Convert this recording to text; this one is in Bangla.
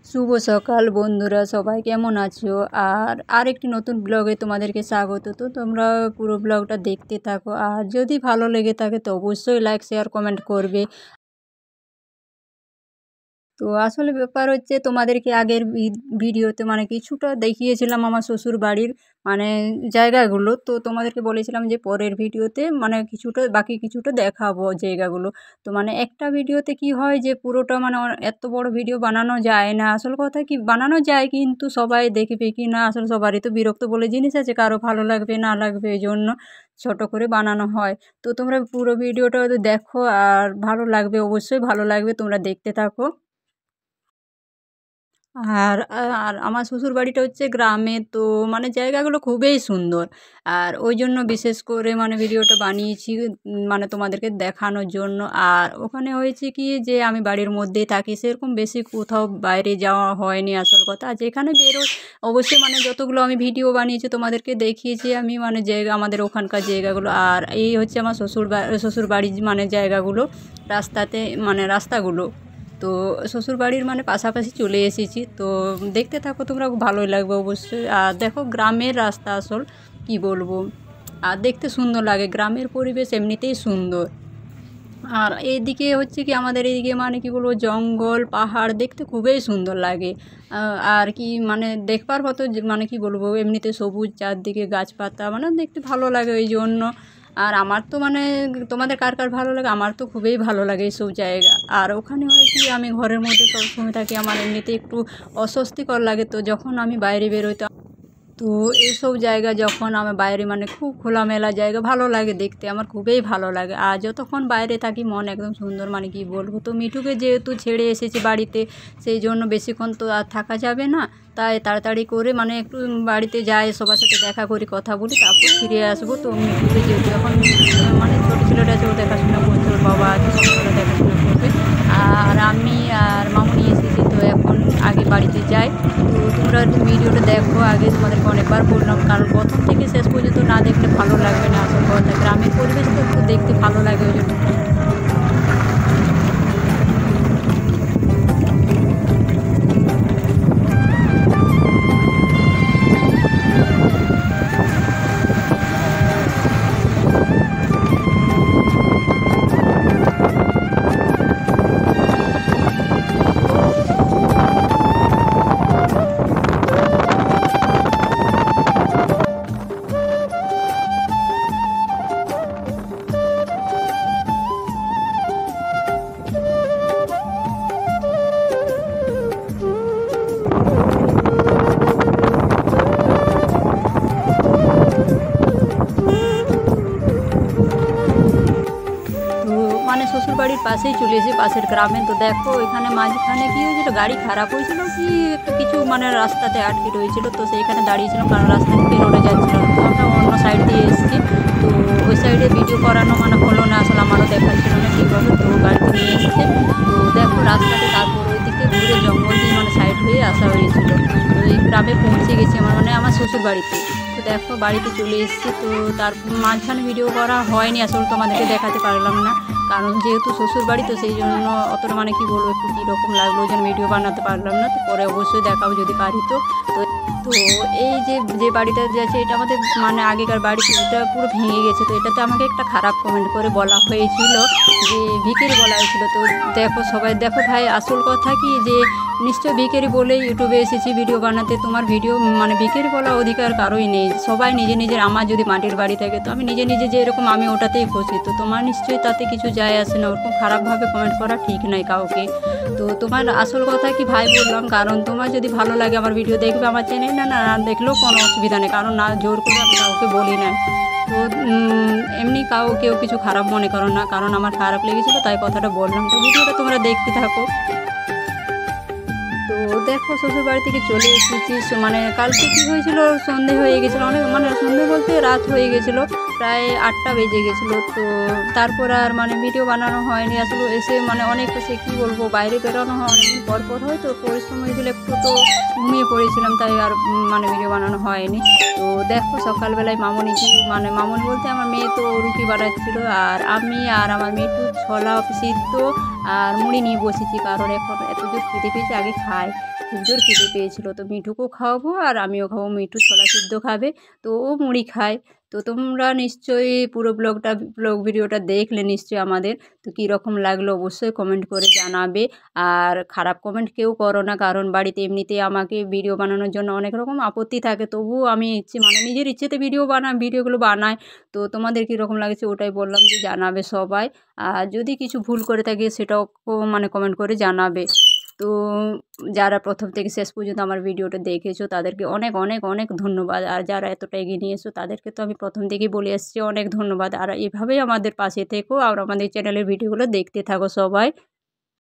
শুভ সকাল বন্ধুরা, সবাই কেমন আছো? আর আরেকটি নতুন ব্লগে তোমাদেরকে স্বাগত। তো তোমরা পুরো ব্লগটা দেখতে থাকো, আর যদি ভালো লেগে থাকে তো অবশ্যই লাইক শেয়ার কমেন্ট করবে। তো আসলে ব্যাপার হচ্ছে, তোমাদেরকে আগের ভিডিওতে মানে কিছুটা দেখিয়েছিলাম আমার শ্বশুর বাড়ির মানে জায়গাগুলো। তো তোমাদেরকে বলেছিলাম যে পরের ভিডিওতে মানে কিছুটা বাকি কিছুটা দেখাবো জায়গাগুলো। তো মানে একটা ভিডিওতে কি হয় যে পুরোটা মানে এত বড় ভিডিও বানানো যায় না। আসল কথা কি, বানানো যায় কিন্তু সবাই দেখবে কি না, আসলে সবারই তো বিরক্ত বলে জিনিস আছে, কারো ভালো লাগবে না লাগবে, এই জন্য ছোট করে বানানো হয়। তো তোমরা পুরো ভিডিওটা দেখো, আর ভালো লাগবে, অবশ্যই ভালো লাগবে, তোমরা দেখতে থাকো। আর আমার শ্বশুরবাড়িটা হচ্ছে গ্রামে, তো মানে জায়গাগুলো খুবই সুন্দর। আর ওই জন্য বিশেষ করে মানে ভিডিওটা বানিয়েছি, মানে তোমাদেরকে দেখানোর জন্য। আর ওখানে হয়েছে কি যে আমি বাড়ির মধ্যেই থাকি, সেরকম বেশি কোথাও বাইরে যাওয়া হয়নি আসল কথা। আর যেখানে বেরোই অবশ্যই মানে যতগুলো আমি ভিডিও বানিয়েছি তোমাদেরকে দেখিয়েছি আমি, মানে জায়গা আমাদের ওখানকার জায়গাগুলো। আর এই হচ্ছে আমার শ্বশুরবাড়ির মানে জায়গাগুলো, রাস্তাতে মানে রাস্তাগুলো। তো শ্বশুরবাড়ির মানে পাশাপাশি চলে এসেছি, তো দেখতে থাকো তোমরা, ভালোই লাগবে অবশ্যই। আর দেখো গ্রামের রাস্তা, আসল কি বলবো, আর দেখতে সুন্দর লাগে, গ্রামের পরিবেশ এমনিতেই সুন্দর। আর এইদিকে হচ্ছে কি, আমাদের এইদিকে মানে কি বলবো, জঙ্গল পাহাড় দেখতে খুবই সুন্দর লাগে। আর কি মানে দেখবার মতো মানে কি বলবো, এমনিতে সবুজ চারদিকে গাছপাতা, মানে দেখতে ভালো লাগে ওই জন্য। আর আমার তো মানে তোমাদের কার কার ভালো লাগে, আমার তো খুবই ভালো লাগে এইসব জায়গা। আর ওখানে হয় কি, আমি ঘরের মধ্যে সবসময় থাকি, আমার এমনিতে একটু অস্বস্তিকর লাগে, তো যখন আমি বাইরে বেরোই তো এইসব জায়গা যখন আমার বাইরে মানে খুব খোলামেলা জায়গা ভালো লাগে দেখতে, আমার খুবই ভালো লাগে। আর যতক্ষণ বাইরে থাকি মন একদম সুন্দর, মানে কি বলবো। তো মিঠুকে যেহেতু ছেড়ে এসেছি বাড়িতে, সেই জন্য বেশিক্ষণ তো আর থাকা যাবে না, তাই তাড়াতাড়ি করে মানে একটু বাড়িতে যাই, সবার সাথে দেখা করি, কথা বলি, তারপর ফিরে আসবো। তো মিঠুকে যেহেতু এখন মানে ছোটো ছেলেটা আছে, ও দেখাশোনা করছে, ওর বাবা আছে, সবগুলো দেখাশোনা করবে। আর আমি আর মামুনি এসেছি, তো এখন আগে বাড়িতে যাই। তো তোমরা ভিডিওটা দেখো, আগে তোমাদেরকে অনেকবার বললাম, কারণ প্রথম থেকে শেষ পর্যন্ত না দেখলে ভালো লাগবে না। আসল কথা, গ্রামের পরিবেশ তো একটু দেখতে ভালো লাগে, ওই জন্য। তো মানে শ্বশুরবাড়ির পাশেই চলে এসে, পাশের গ্রামে। তো দেখো এখানে মাঝখানে কী হয়েছিল, গাড়ি খারাপ হয়েছিল কি একটা কিছু, মানে রাস্তাতে আটকে রয়েছিল, তো সেইখানে দাঁড়িয়েছিলাম, কারণ রাস্তা থেকে রোডে যাচ্ছিলাম। তো আমরা অন্য সাইড দিয়ে এসেছি, তো ওই সাইডে ভিডিও করানো মানে হলো না, আসলে আমারও দেখার ছিল না ঠিকভাবে। তো গাড়িতে নিয়ে এসেছে, তো দেখো রাস্তাতে, তারপর ওই দিকে ঘুরে জঙ্গল দিয়ে মানে সাইড হয়ে আসা হয়েছিল। তো এই গ্রামে পৌঁছে গেছি আমার, মানে আমার শ্বশুর বাড়িতে। তো দেখো বাড়িতে চলে এসেছি, তো তার মাঝখানে ভিডিও করা হয়নি, আসলে তোমাদেরকে দেখাতে পারলাম না, কারণ যেহেতু শ্বশুর বাড়ি, তো সেই জন্য অতটা মানে কি বলবো, একটু কীরকম লাগলো ওই জন্য ভিডিও বানাতে পারলাম না। তো পরে অবশ্যই দেখাবো যদি পারি তো। তো তো এই যে যে বাড়িটা যে আছে, এটা আমাদের মানে আগেকার বাড়ি, তো এটা পুরো ভেঙে গেছে। তো এটাতে আমাকে একটা খারাপ কমেন্ট করে বলা হয়েছিল, যে ভিখারি বলা হয়েছিল। তো দেখো সবাই দেখো ভাই, আসল কথা কি যে নিশ্চয় ভিখারি বলেই ইউটিউবে এসেছি ভিডিও বানাতে, তোমার ভিডিও মানে ভিখারি বলা অধিকার কারোই নেই। সবাই নিজে নিজের, আমার যদি মাটির বাড়ি থাকে তো আমি নিজে নিজে যে এরকম আমি ওটাতেই খুশি, তো তোমার নিশ্চয়ই তাতে কিছু যায় আসে না, ওরকম খারাপভাবে কমেন্ট করা ঠিক নয় কাউকে। তো তোমার আসল কথা কি ভাই বললাম, কারণ তোমার যদি ভালো লাগে আমার ভিডিও দেখবে, আমার চ্যানেল না না দেখলেও কোনো অসুবিধা নেই, কারণ না জোর করে আমি কাউকে বলি না। তো এমনি কেউ কিছু খারাপ মনে করো না, কারণ আমার খারাপ লেগেছিলো তাই কথাটা বললাম। তো ভিডিওটা তোমরা দেখতে থাকো। তো দেখো শ্বশুর বাড়ি থেকে চলে এসেছি, মানে কালকে কী হয়েছিল, সন্ধে হয়ে গেছিলো, অনেক মানে সন্ধে বলতে রাত হয়ে গেছিলো, প্রায় 8টা বেজে গেছিলো। তো তারপর আর মানে ভিডিও বানানো হয়নি, আসলে এসে মানে অনেক সে কী বলবো, বাইরে বেরোনো হয় অনেকদিন পর হয়, তো পরিশ্রম হয়েছিল একটু, তো ঘুমিয়ে পড়েছিলাম, তাই আর মানে ভিডিও বানানো হয়নি। তো দেখো সকালবেলায় মামনি মানে মামনি বলতে আমার মেয়ে তো রুটি বানাচ্ছিলো, আর আমি আর আমার মেয়ে একটু ছোলা সিদ্ধ আর মুড়ি নিয়ে বসেছি, কারণ এখন এত জোর খিদে পেয়েছে, আগে খাই, খুব জোর খিদে পেয়েছিলো। তো মিঠুকেও খাওয়াবো আর আমিও খাবো। মিঠু ছোলা সিদ্ধ খাবে, তো ও মুড়ি খায়। তো তোমরা নিশ্চয়ই পুরো ব্লগ ভিডিওটা দেখলে নিশ্চয়ই আমাদের। তো কীরকম লাগলো অবশ্যই কমেন্ট করে জানাবে। আর খারাপ কমেন্ট কেউ করো না, কারণ বাড়িতে এমনিতেই আমাকে ভিডিও বানানোর জন্য অনেক রকম আপত্তি থাকে, তবুও আমি মানে নিজের ইচ্ছেতে ভিডিওগুলো বানাই। তো তোমাদের কীরকম লাগছে ওটাই বললাম, যে জানাবে সবাই। আর যদি কিছু ভুল করে থাকি সেটাও মানে কমেন্ট করে জানাবে। তো যারা প্রথম থেকে শেষ পর্যন্ত আমার ভিডিওটা দেখেছো তাদেরকে অনেক অনেক অনেক ধন্যবাদ। আর যারা এতটা এগিয়ে নিয়ে এসো তাদেরকে তো আমি প্রথম থেকেই বলে এসেছি অনেক ধন্যবাদ। আর এভাবেই আমাদের পাশে থেকো আর আমাদের চ্যানেলের ভিডিওগুলো দেখতে থাকো সবাই।